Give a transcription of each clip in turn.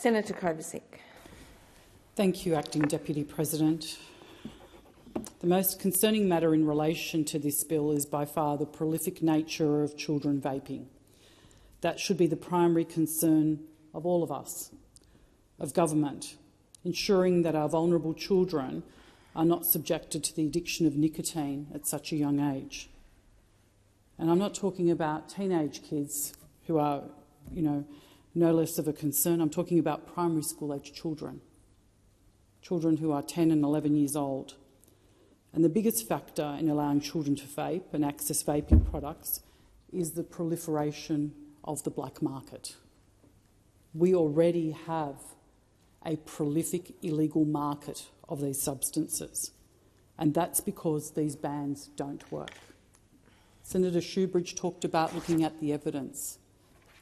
Senator Kovacic. Thank you, Acting Deputy President. The most concerning matter in relation to this bill is by far the prolific nature of children vaping. That should be the primary concern of all of us, of government, ensuring that our vulnerable children are not subjected to the addiction of nicotine at such a young age. And I'm not talking about teenage kids who are, no less of a concern. I'm talking about primary school-age children, children who are 10 and 11 years old. And the biggest factor in allowing children to vape and access vaping products is the proliferation of the black market. We already have a prolific illegal market of these substances, and that's because these bans don't work. Senator Shoebridge talked about looking at the evidence.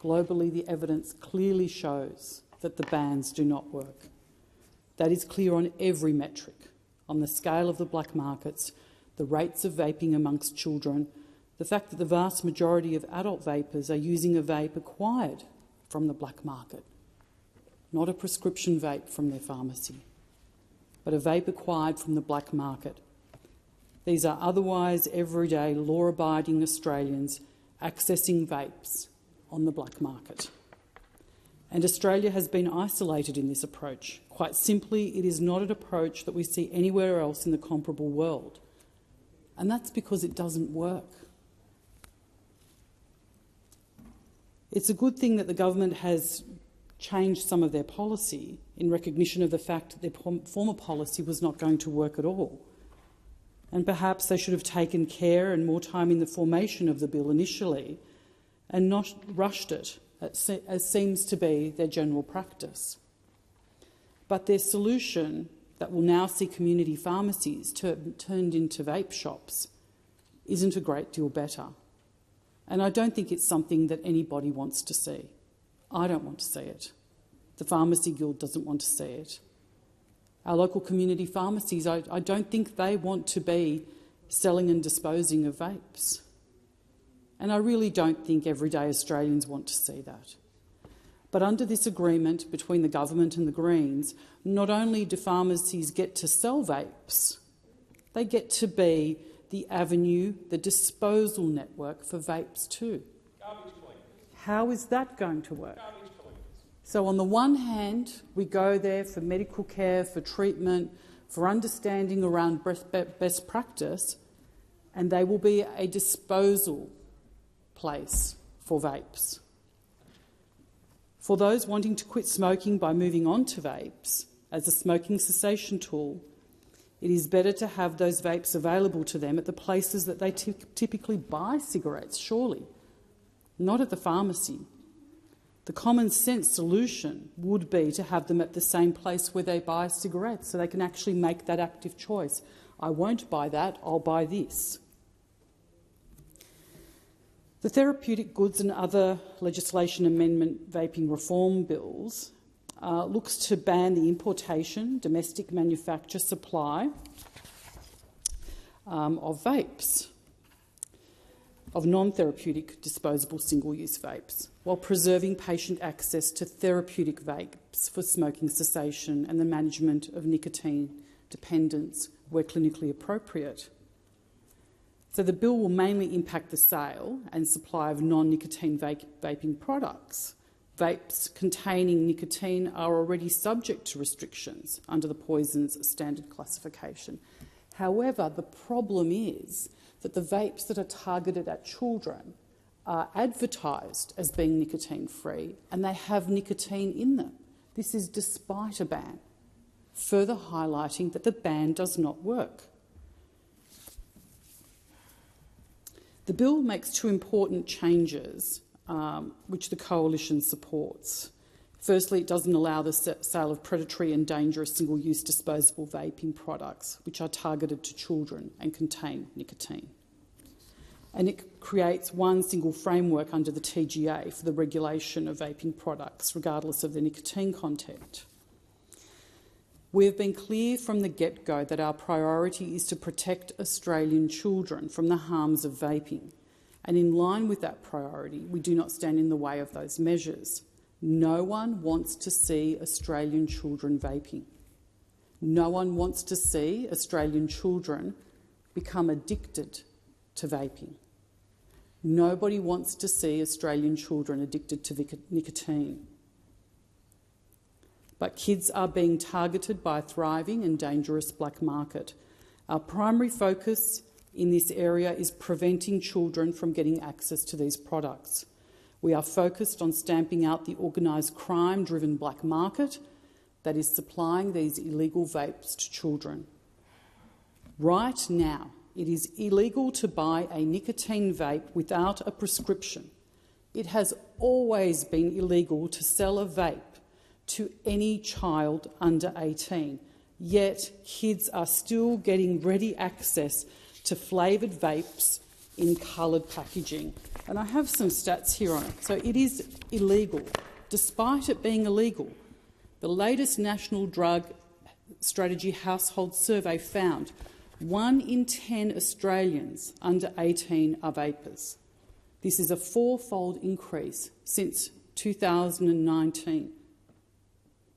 Globally, the evidence clearly shows that the bans do not work. That is clear on every metric, on the scale of the black markets, the rates of vaping amongst children, the fact that the vast majority of adult vapers are using a vape acquired from the black market, not a prescription vape from their pharmacy, but a vape acquired from the black market. These are otherwise everyday law-abiding Australians accessing vapes on the black market. And Australia has been isolated in this approach. Quite simply, it is not an approach that we see anywhere else in the comparable world. And that's because it doesn't work. It's a good thing that the government has changed some of their policy in recognition of the fact that their former policy was not going to work at all. And perhaps they should have taken care and more time in the formation of the bill initially and not rushed it, as seems to be their general practice. But their solution that will now see community pharmacies turned into vape shops isn't a great deal better. And I don't think it's something that anybody wants to see. I don't want to see it. The Pharmacy Guild doesn't want to see it. Our local community pharmacies, I don't think they want to be selling and disposing of vapes. And I really don't think everyday Australians want to see that. But under this agreement between the government and the Greens, not only do pharmacies get to sell vapes, they get to be the avenue, the disposal network for vapes too. How is that going to work? So on the one hand, we go there for medical care, for treatment, for understanding around best practice, and they will be a disposal place for vapes. For those wanting to quit smoking by moving on to vapes as a smoking cessation tool, it is better to have those vapes available to them at the places that they typically buy cigarettes, surely, not at the pharmacy. The common sense solution would be to have them at the same place where they buy cigarettes so they can actually make that active choice. I won't buy that, I'll buy this. The Therapeutic Goods and Other Legislation Amendment Vaping Reform Bills looks to ban the importation, domestic manufacture, supply of vapes, of non-therapeutic disposable single-use vapes, while preserving patient access to therapeutic vapes for smoking cessation and the management of nicotine dependence where clinically appropriate. So the bill will mainly impact the sale and supply of non-nicotine vaping products. Vapes containing nicotine are already subject to restrictions under the Poisons Standard classification. However, the problem is that the vapes that are targeted at children are advertised as being nicotine-free and they have nicotine in them. This is despite a ban, further highlighting that the ban does not work. The bill makes two important changes which the Coalition supports. Firstly, it doesn't allow the sale of predatory and dangerous single-use disposable vaping products which are targeted to children and contain nicotine. And it creates one single framework under the TGA for the regulation of vaping products, regardless of their nicotine content. We have been clear from the get-go that our priority is to protect Australian children from the harms of vaping. And in line with that priority, we do not stand in the way of those measures. No one wants to see Australian children vaping. No one wants to see Australian children become addicted to vaping. Nobody wants to see Australian children addicted to nicotine. But kids are being targeted by a thriving and dangerous black market. Our primary focus in this area is preventing children from getting access to these products. We are focused on stamping out the organised crime-driven black market that is supplying these illegal vapes to children. Right now, it is illegal to buy a nicotine vape without a prescription. It has always been illegal to sell a vape to any child under 18, yet kids are still getting ready access to flavoured vapes in coloured packaging. And I have some stats here on it. So it is illegal. Despite it being illegal, the latest National Drug Strategy Household Survey found 1 in 10 Australians under 18 are vapers. This is a 4-fold increase since 2019.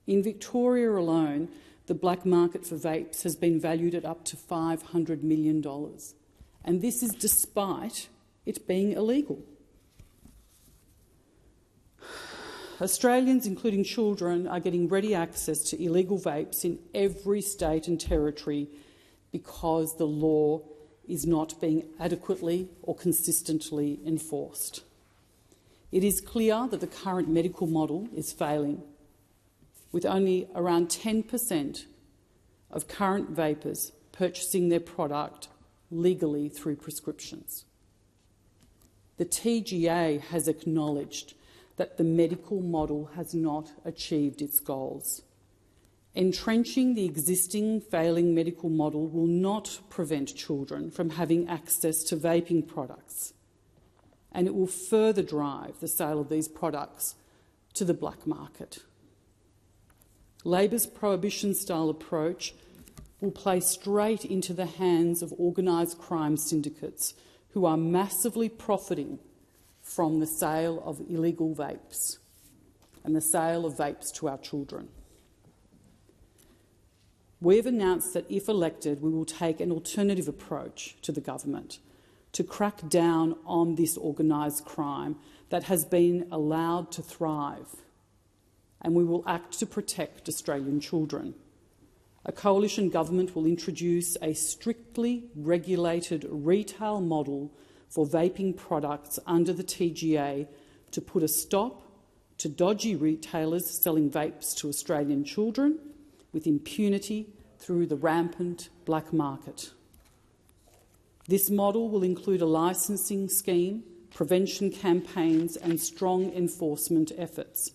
In Victoria alone, the black market for vapes has been valued at up to $500 million. And this is despite it being illegal. Australians, including children, are getting ready access to illegal vapes in every state and territory because the law is not being adequately or consistently enforced. It is clear that the current medical model is failing, with only around 10% of current vapers purchasing their product legally through prescriptions. The TGA has acknowledged that the medical model has not achieved its goals. Entrenching the existing failing medical model will not prevent children from having access to vaping products, and it will further drive the sale of these products to the black market. Labor's prohibition-style approach will play straight into the hands of organised crime syndicates who are massively profiting from the sale of illegal vapes and the sale of vapes to our children. We've announced that if elected, we will take an alternative approach to the government to crack down on this organised crime that has been allowed to thrive, and we will act to protect Australian children. A coalition government will introduce a strictly regulated retail model for vaping products under the TGA to put a stop to dodgy retailers selling vapes to Australian children with impunity through the rampant black market. This model will include a licensing scheme, prevention campaigns and strong enforcement efforts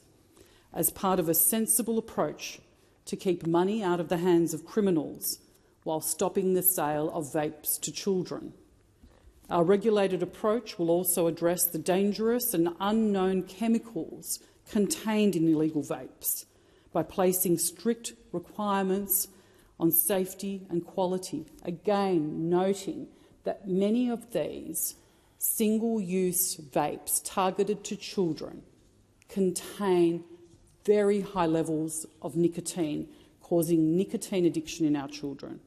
as part of a sensible approach to keep money out of the hands of criminals while stopping the sale of vapes to children. Our regulated approach will also address the dangerous and unknown chemicals contained in illegal vapes by placing strict requirements on safety and quality, again noting that many of these single-use vapes targeted to children contain very high levels of nicotine, causing nicotine addiction in our children.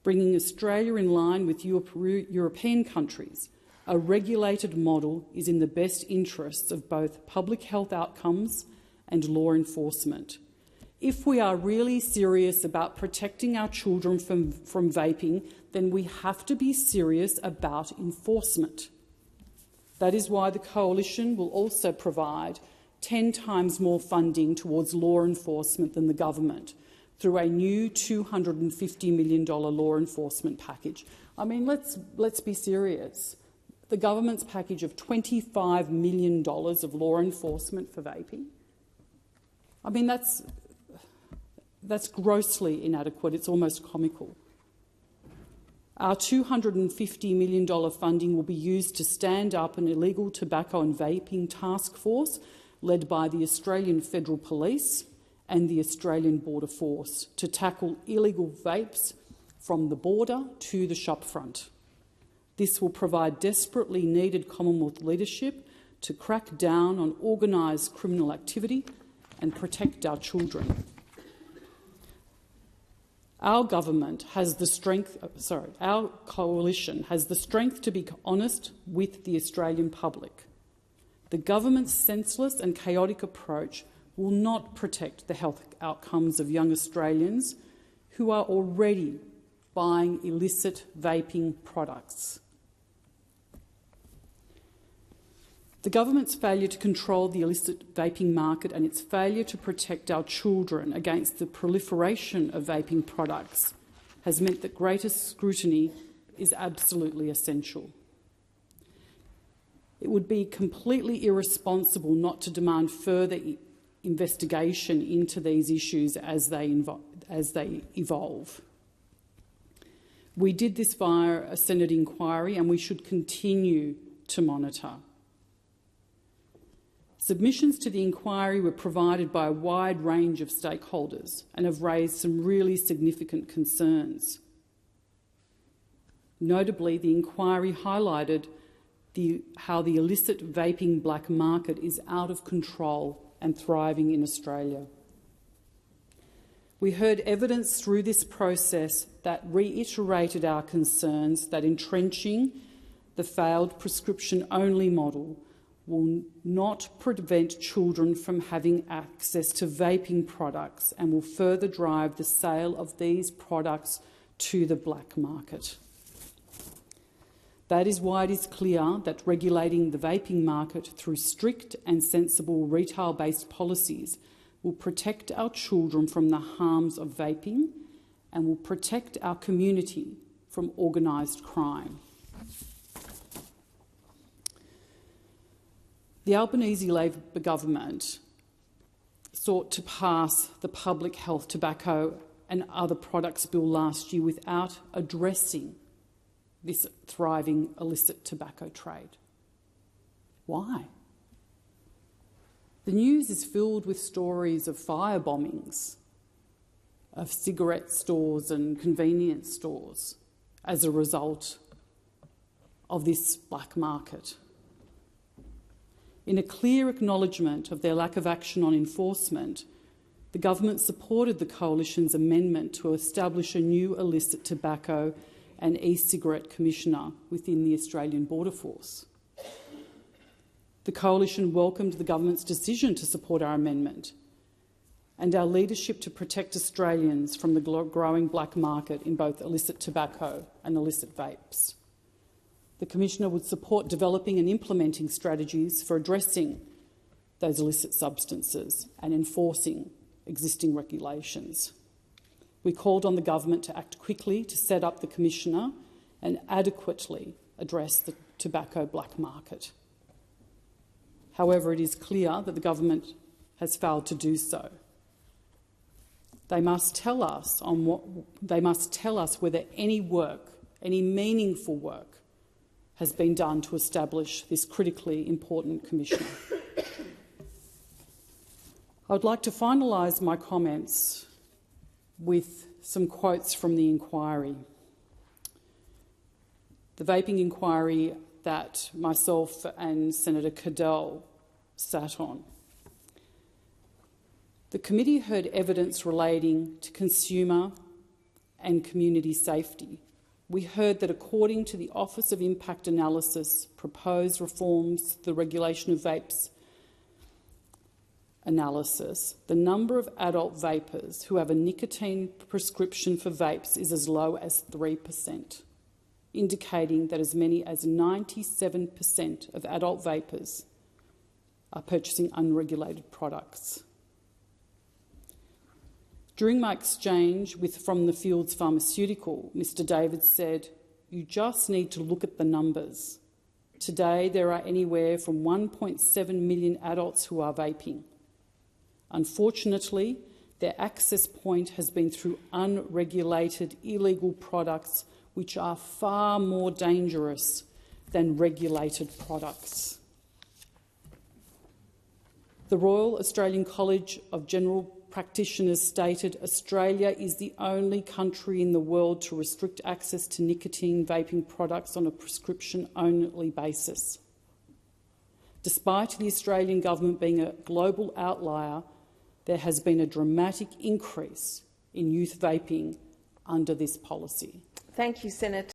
Bringing Australia in line with European countries, a regulated model is in the best interests of both public health outcomes and law enforcement. If we are really serious about protecting our children from vaping, then we have to be serious about enforcement. That is why the Coalition will also provide 10 times more funding towards law enforcement than the government through a new $250 million law enforcement package. I mean, let's be serious. The government's package of $25 million of law enforcement for vaping, I mean, that's grossly inadequate. It's almost comical. Our $250 million funding will be used to stand up an illegal tobacco and vaping task force led by the Australian Federal Police and the Australian Border Force to tackle illegal vapes from the border to the shopfront. This will provide desperately needed Commonwealth leadership to crack down on organised criminal activity and protect our children. Our government has the strength, our coalition has the strength to be honest with the Australian public. The government's senseless and chaotic approach will not protect the health outcomes of young Australians who are already buying illicit vaping products. The government's failure to control the illicit vaping market and its failure to protect our children against the proliferation of vaping products has meant that greater scrutiny is absolutely essential. It would be completely irresponsible not to demand further investigation into these issues as they evolve. We did this via a Senate inquiry, and we should continue to monitor. Submissions to the inquiry were provided by a wide range of stakeholders and have raised some really significant concerns. Notably, the inquiry highlighted how the illicit vaping black market is out of control and thriving in Australia. We heard evidence through this process that reiterated our concerns that entrenching the failed prescription-only model will not prevent children from having access to vaping products and will further drive the sale of these products to the black market. That is why it is clear that regulating the vaping market through strict and sensible retail-based policies will protect our children from the harms of vaping and will protect our community from organised crime. The Albanese Labor government sought to pass the Public Health Tobacco and Other Products Bill last year without addressing this thriving illicit tobacco trade. Why? The news is filled with stories of fire bombings of cigarette stores and convenience stores as a result of this black market. In a clear acknowledgement of their lack of action on enforcement, the government supported the Coalition's amendment to establish a new illicit tobacco and e-cigarette commissioner within the Australian Border Force. The Coalition welcomed the government's decision to support our amendment and our leadership to protect Australians from the growing black market in both illicit tobacco and illicit vapes. The Commissioner would support developing and implementing strategies for addressing those illicit substances and enforcing existing regulations. We called on the government to act quickly to set up the Commissioner and adequately address the tobacco black market. However, it is clear that the government has failed to do so. They must tell us whether any meaningful work, has been done to establish this critically important commissioner. I would like to finalise my comments with some quotes from the inquiry. The vaping inquiry that myself and Senator Cadell sat on. The committee heard evidence relating to consumer and community safety. We heard that according to the Office of Impact Analysis, proposed reforms to the regulation of vapes analysis, the number of adult vapers who have a nicotine prescription for vapes is as low as 3%, indicating that as many as 97% of adult vapers are purchasing unregulated products. During my exchange with From the Fields Pharmaceutical, Mr David said, "You just need to look at the numbers. Today there are anywhere from 1.7 million adults who are vaping. Unfortunately, their access point has been through unregulated illegal products which are far more dangerous than regulated products." The Royal Australian College of General Practitioners stated, "Australia is the only country in the world to restrict access to nicotine vaping products on a prescription-only basis. Despite the Australian government being a global outlier, there has been a dramatic increase in youth vaping under this policy. Thank you, Senator.